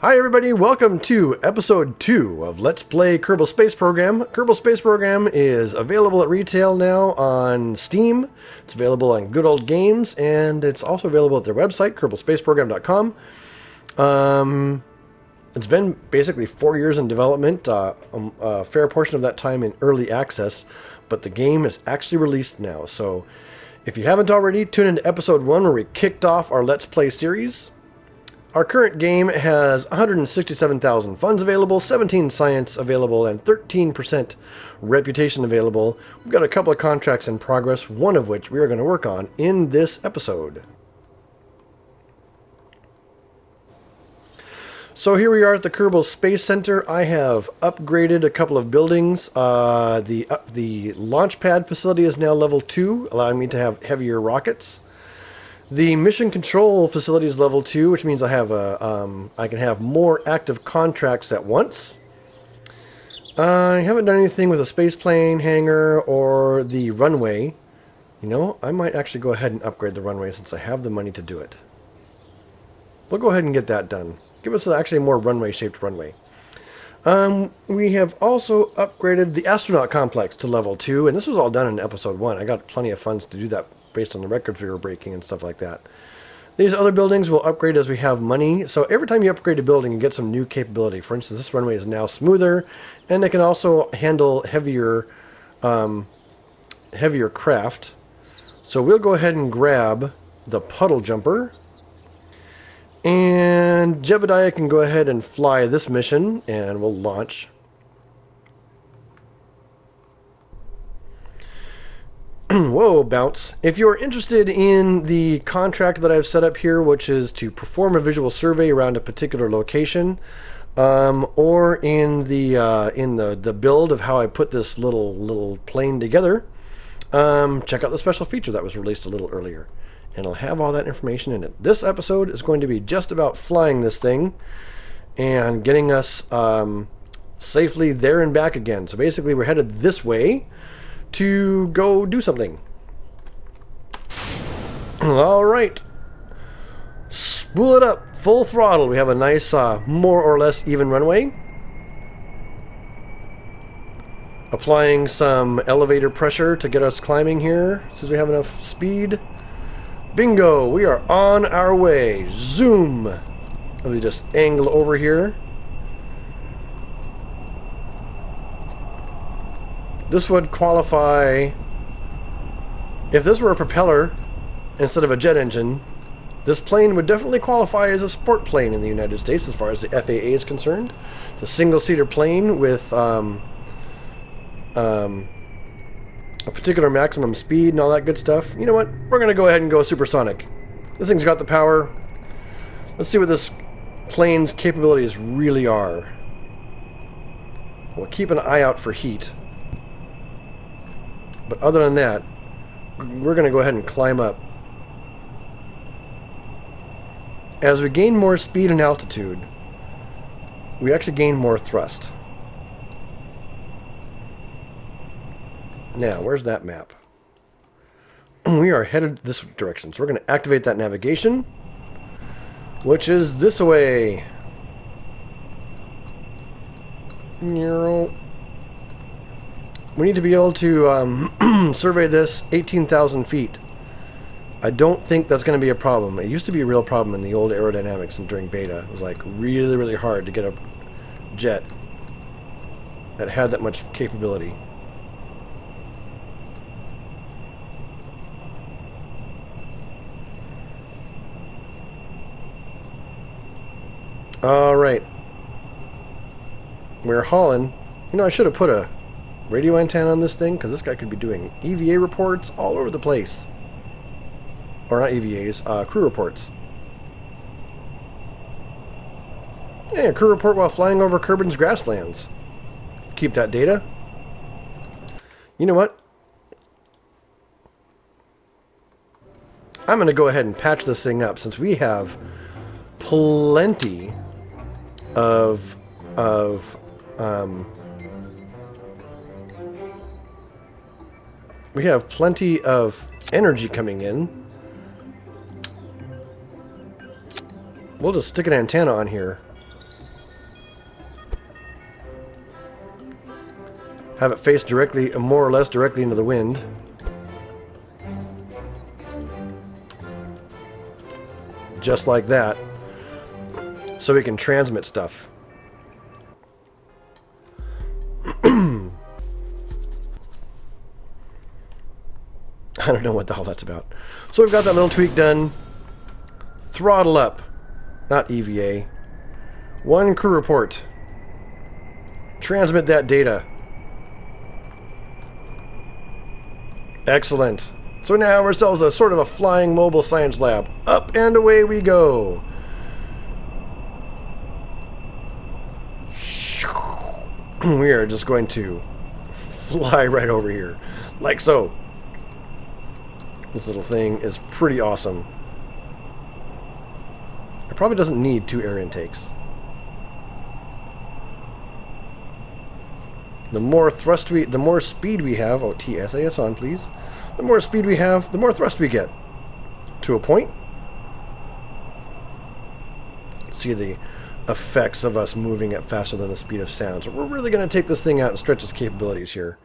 Hi everybody, welcome to episode 2 of Let's Play Kerbal Space Program. Kerbal Space Program is available at retail now on Steam. It's available on Good Old Games, and it's also available at their website, kerbalspaceprogram.com. It's been basically 4 years in development, a fair portion of that time in early access, but the game is actually released now. So if you haven't already, tune into episode 1 where we kicked off our Let's Play series. Our current game has 167,000 funds available, 17 science available, and 13% reputation available. We've got a couple of contracts in progress, one of which we are going to work on in this episode. So here we are at the Kerbal Space Center. I have upgraded a couple of buildings. The launch pad facility is now level 2, allowing me to have heavier rockets. The mission control facility is level 2, which means I can have more active contracts at once. I haven't done anything with a space plane hangar or the runway. You know, I might actually go ahead and upgrade the runway since I have the money to do it. We'll go ahead and get that done. Give us actually a more runway-shaped runway. We have also upgraded the astronaut complex to level 2, and this was all done in episode 1. I got plenty of funds to do that based on the records we were breaking and stuff like that. These other buildings will upgrade as we have money. So every time you upgrade a building, you get some new capability. For instance, this runway is now smoother, and it can also handle heavier craft. So we'll go ahead and grab the puddle jumper. And Jebediah can go ahead and fly this mission, and we'll launch. Whoa, bounce. If you're interested in the contract that I've set up here, which is to perform a visual survey around a particular location, or in the build of how I put this little plane together, check out the special feature that was released a little earlier. And I'll have all that information in it. This episode is going to be just about flying this thing and getting us safely there and back again. So basically we're headed this way to go do something. All right. Spool it up. Full throttle. We have a nice, more or less even runway. Applying some elevator pressure to get us climbing here since we have enough speed. Bingo! We are on our way. Zoom! Let me just angle over here. This would qualify, if this were a propeller instead of a jet engine, this plane would definitely qualify as a sport plane in the United States as far as the FAA is concerned. It's a single-seater plane with a particular maximum speed and all that good stuff. You know what? We're going to go ahead and go supersonic. This thing's got the power. Let's see what this plane's capabilities really are. We'll keep an eye out for heat. But other than that, we're going to go ahead and climb up. As we gain more speed and altitude, we actually gain more thrust. Now, where's that map? We are headed this direction, so we're going to activate that navigation, which is this way. We need to be able to survey this 18,000 feet. I don't think that's going to be a problem. It used to be a real problem in the old aerodynamics and during beta. It was like really, really hard to get a jet that had that much capability. Alright. We're hauling. You know, I should have put a radio antenna on this thing, because this guy could be doing EVA reports all over the place. Or not EVAs, crew reports. Yeah, a crew report while flying over Kerbin's grasslands. Keep that data. You know what? I'm going to go ahead and patch this thing up, since we have plenty of we have plenty of energy coming in. We'll just stick an antenna on here. Have it face directly, more or less directly into the wind. Just like that. So we can transmit stuff. I don't know what the hell that's about. So we've got that little tweak done. Throttle up. Not EVA. One crew report. Transmit that data. Excellent. So now ourselves a sort of a flying mobile science lab. Up and away we go. We are just going to fly right over here. Like so. This little thing is pretty awesome. It probably doesn't need 2 air intakes. The more speed we have, oh, TSAS on, please. The more speed we have, the more thrust we get. To a point. See the effects of us moving at faster than the speed of sound. So we're really going to take this thing out and stretch its capabilities here.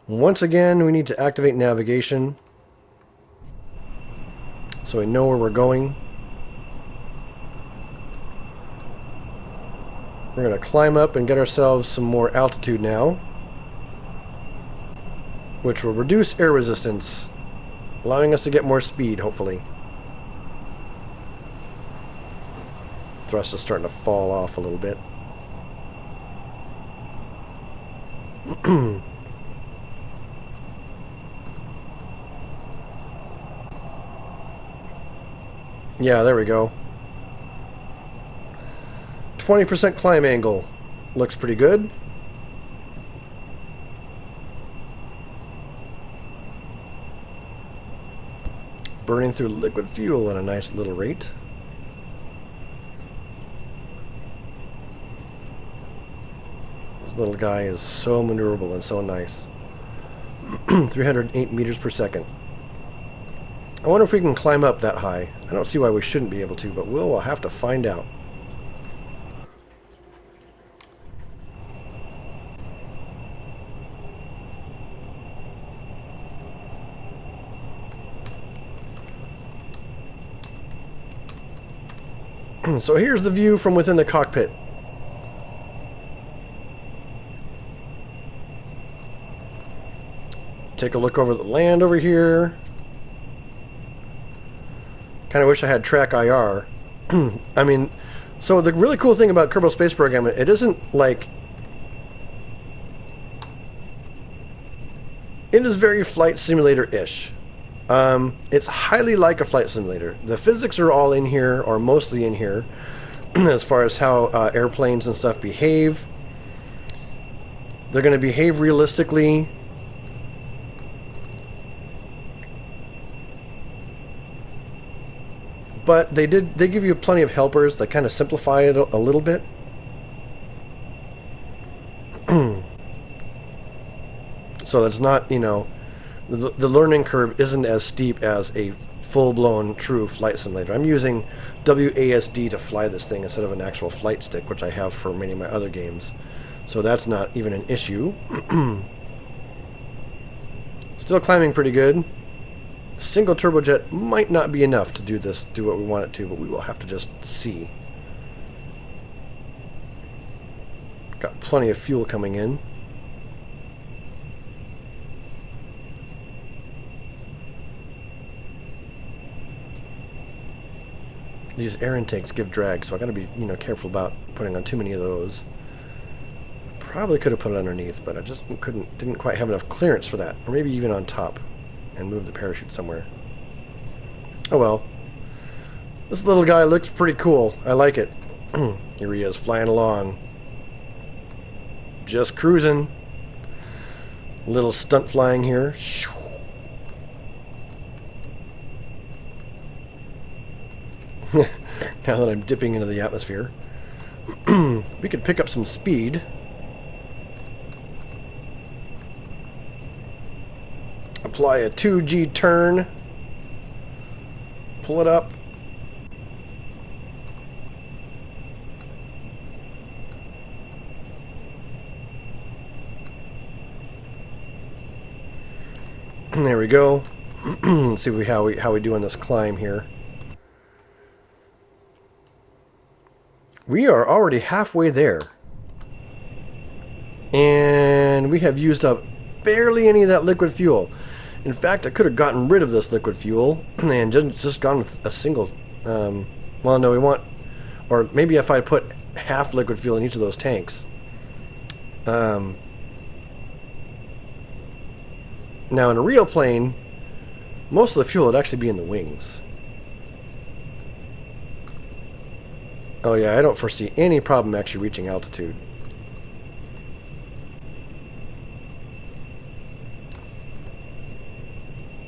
Once again, we need to activate navigation. So we know where we're going. We're going to climb up and get ourselves some more altitude now, which will reduce air resistance, allowing us to get more speed, hopefully. Thrust is starting to fall off a little bit. Yeah, there we go. 20% climb angle. Looks pretty good. Burning through liquid fuel at a nice little rate. This little guy is so maneuverable and so nice. 308 meters per second. I wonder if we can climb up that high. I don't see why we shouldn't be able to, but we'll have to find out. So here's the view from within the cockpit. Take a look over the land over here. Kind of wish I had track IR. I mean, so the really cool thing about Kerbal Space Program, it isn't like... It is very flight simulator-ish. It's highly like a flight simulator. The physics are all in here, or mostly in here, as far as how airplanes and stuff behave. They're going to behave realistically. But they give you plenty of helpers that kind of simplify it a little bit. So that's not, you know, the learning curve isn't as steep as a full-blown true flight simulator. I'm using WASD to fly this thing instead of an actual flight stick, which I have for many of my other games. So that's not even an issue. Still climbing pretty good. Single turbojet might not be enough to do what we want it to, but we will have to just see. Got plenty of fuel coming in. These air intakes give drag, so I gotta be, you know, careful about putting on too many of those. Probably could have put it underneath, but I just didn't quite have enough clearance for that. Or maybe even on top and move the parachute somewhere. Oh well. This little guy looks pretty cool. I like it. Here he is flying along. Just cruising. Little stunt flying here. Now that I'm dipping into the atmosphere. We could pick up some speed. Apply a 2G turn. Pull it up. There we go. Let's see how we do on this climb here. We are already halfway there. And we have used up barely any of that liquid fuel. In fact, I could have gotten rid of this liquid fuel and just gone with a single... well, no, we want... Or maybe if I put half liquid fuel in each of those tanks. Now, in a real plane, most of the fuel would actually be in the wings. Oh yeah, I don't foresee any problem actually reaching altitude.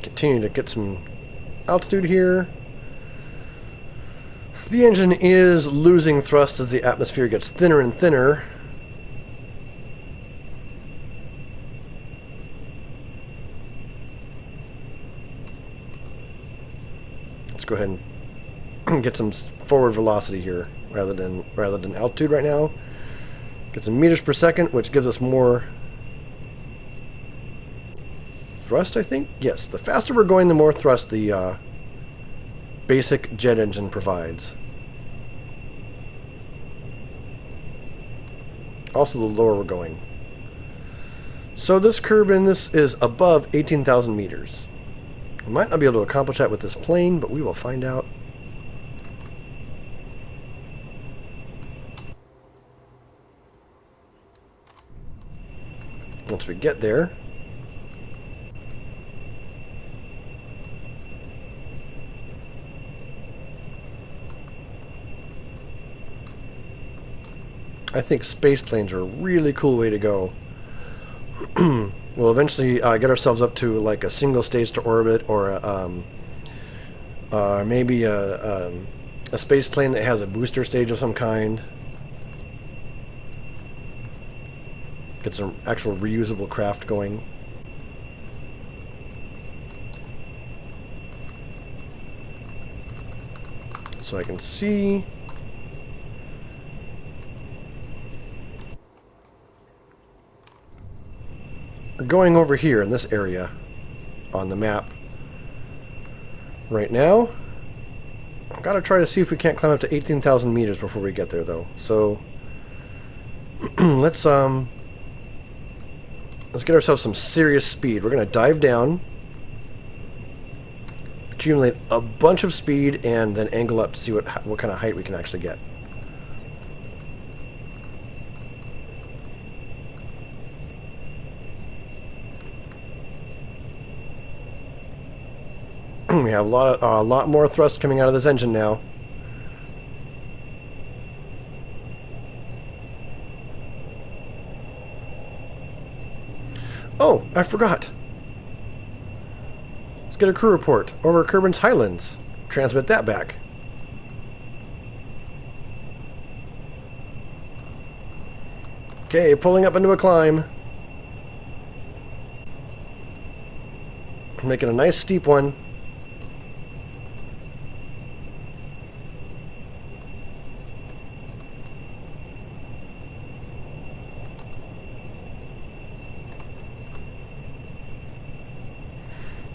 Continue to get some altitude here. The engine is losing thrust as the atmosphere gets thinner and thinner. Let's go ahead and get some forward velocity here rather than altitude right now. Get some meters per second, which gives us more thrust, I think? Yes, the faster we're going, the more thrust the basic jet engine provides. Also, the lower we're going. So this curve in this is above 18,000 meters. We might not be able to accomplish that with this plane, but we will find out. Once we get there. I think space planes are a really cool way to go. We'll eventually get ourselves up to like a single stage to orbit, or maybe a space plane that has a booster stage of some kind. Get some actual reusable craft going. So I can see. We're going over here in this area on the map right now. I've got to try to see if we can't climb up to 18,000 meters before we get there, though. So let's get ourselves some serious speed. We're going to dive down, accumulate a bunch of speed, and then angle up to see what kind of height we can actually get. We have a lot more thrust coming out of this engine now. Oh, I forgot. Let's get a crew report over Kerbin's Highlands. Transmit that back. Okay, pulling up into a climb. Making a nice steep one.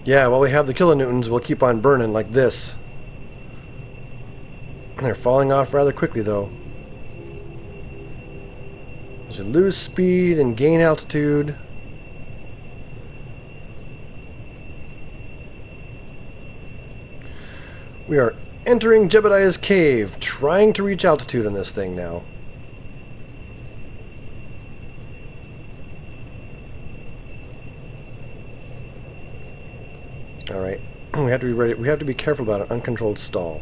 Yeah, while we have the kilonewtons, we'll keep on burning like this. They're falling off rather quickly, though. As we lose speed and gain altitude. We are entering Jebediah's cave, trying to reach altitude on this thing now. Alright, we have to be ready. We have to be careful about an uncontrolled stall.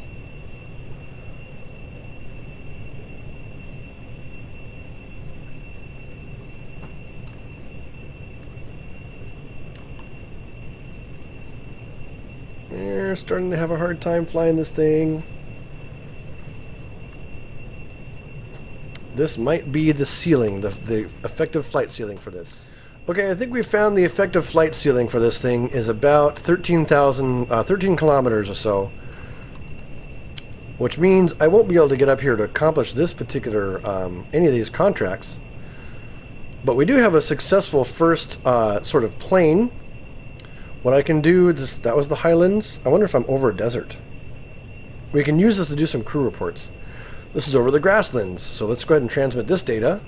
We're starting to have a hard time flying this thing. This might be the ceiling, the effective flight ceiling for this. Okay, I think we found the effective flight ceiling for this thing is about 13 kilometers or so. Which means I won't be able to get up here to accomplish this particular, any of these contracts. But we do have a successful first sort of plane What I can do, that was the highlands. I wonder if I'm over a desert. We can use this to do some crew reports. This is over the grasslands, so let's go ahead and transmit this data.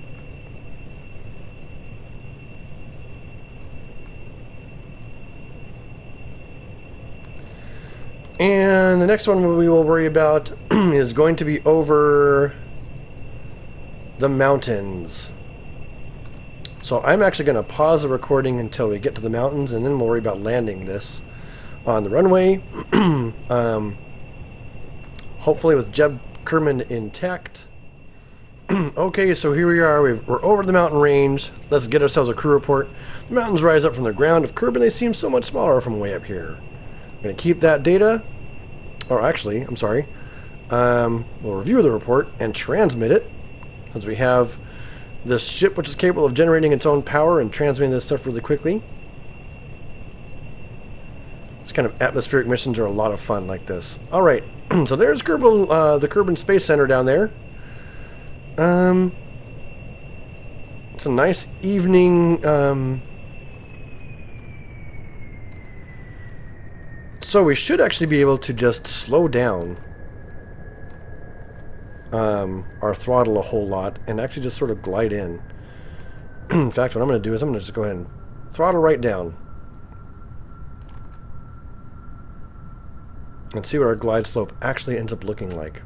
And the next one we will worry about is going to be over the mountains. So I'm actually going to pause the recording until we get to the mountains, and then we'll worry about landing this on the runway. Hopefully with Jeb Kerman intact. Okay, so here we are. We're over the mountain range. Let's get ourselves a crew report. The mountains rise up from the ground of Kerbal. They seem so much smaller from way up here. I'm going to keep that data. Or actually, I'm sorry. We'll review the report and transmit it, since we have this ship which is capable of generating its own power and transmitting this stuff really quickly. This kind of atmospheric missions are a lot of fun like this. Alright, so there's Kerbal, the Kerbal Space Center down there. It's a nice evening. So we should actually be able to just slow down our throttle a whole lot and actually just sort of glide in. In fact, what I'm going to do is I'm going to just go ahead and throttle right down and see what our glide slope actually ends up looking like.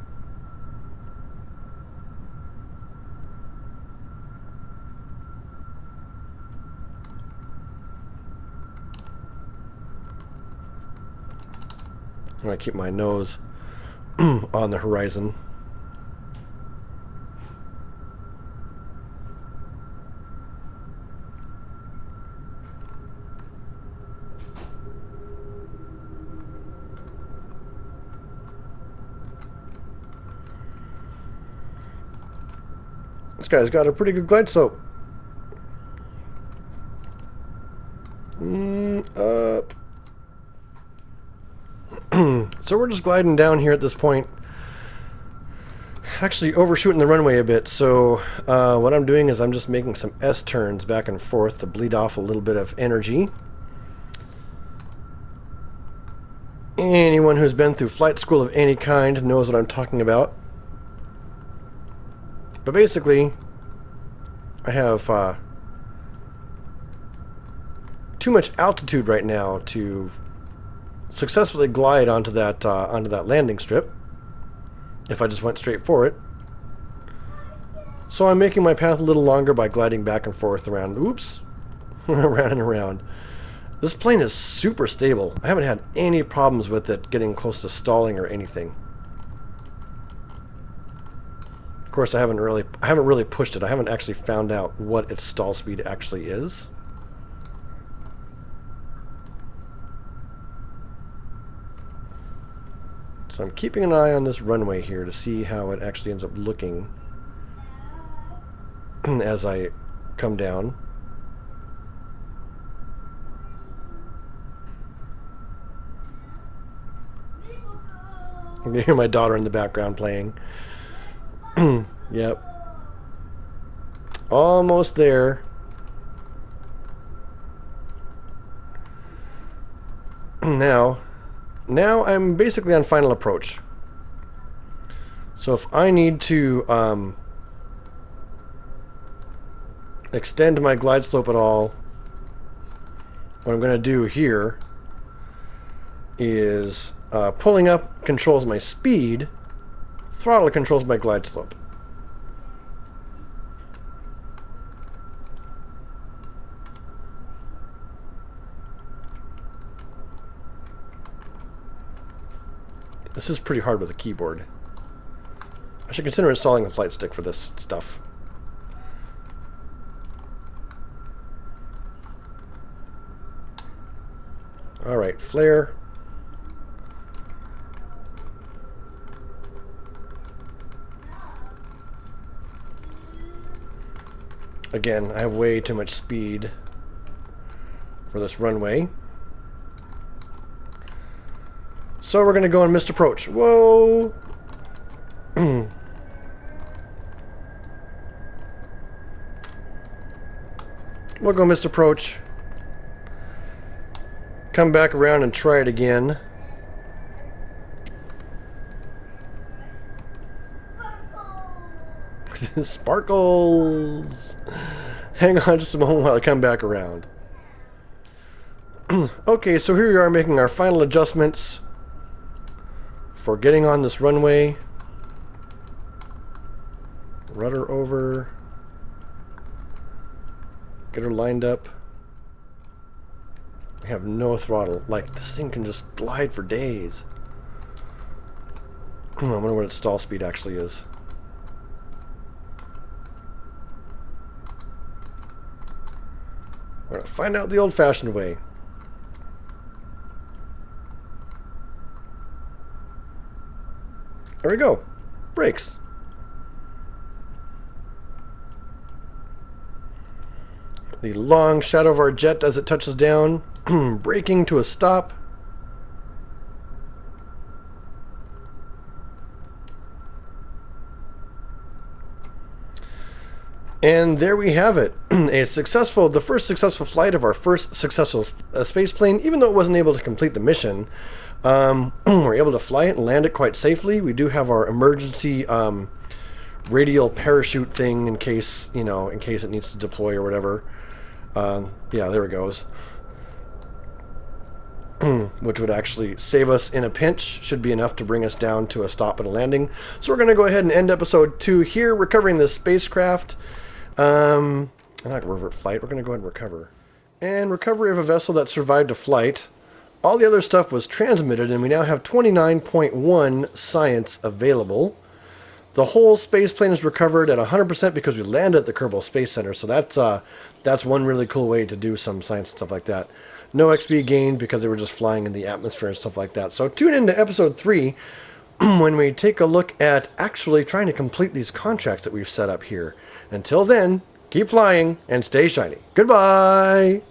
I'm going to keep my nose on the horizon. This guy's got a pretty good glide slope. Up. So we're just gliding down here at this point. Actually overshooting the runway a bit, so what I'm doing is I'm just making some S-turns back and forth to bleed off a little bit of energy. Anyone who's been through flight school of any kind knows what I'm talking about. But basically, I have too much altitude right now to successfully glide onto that landing strip if I just went straight for it. So I'm making my path a little longer by gliding back and forth around, oops, around and around. This plane is super stable. I haven't had any problems with it getting close to stalling or anything. Of course, I haven't really pushed it. I haven't actually found out what its stall speed actually is. So I'm keeping an eye on this runway here to see how it actually ends up looking as I come down. You can hear my daughter in the background playing. Yep. Almost there. Now I'm basically on final approach. So if I need to extend my glide slope at all, what I'm going to do here is pulling up controls my speed, throttle controls my glide slope. This is pretty hard with a keyboard. I should consider installing a flight stick for this stuff. Alright, flare. Again, I have way too much speed for this runway. So we're going to go on missed approach. Whoa! We'll go missed approach. come back around and try it again. Sparkles! Hang on just a moment while I come back around. Okay, so here we are making our final adjustments for getting on this runway. Rudder over. Get her lined up. We have no throttle. Like, this thing can just glide for days. I wonder what its stall speed actually is. We're going to find out the old-fashioned way. There we go. Brakes. The long shadow of our jet as it touches down, braking to a stop. And there we have it. The first successful flight of our first successful space plane, even though it wasn't able to complete the mission. We're able to fly it and land it quite safely. We do have our emergency radial parachute thing in case it needs to deploy or whatever. Yeah, there it goes. Which would actually save us in a pinch. Should be enough to bring us down to a stop and a landing. So we're going to go ahead and end episode 2 here, recovering this spacecraft. I'm not going to revert flight. We're going to go ahead and recover. And recovery of a vessel that survived a flight. All the other stuff was transmitted, and we now have 29.1 science available. The whole space plane is recovered at 100% because we landed at the Kerbal Space Center, so that's one really cool way to do some science and stuff like that. No XP gained because they were just flying in the atmosphere and stuff like that. So tune in to episode 3 when we take a look at actually trying to complete these contracts that we've set up here. Until then, keep flying and stay shiny. Goodbye!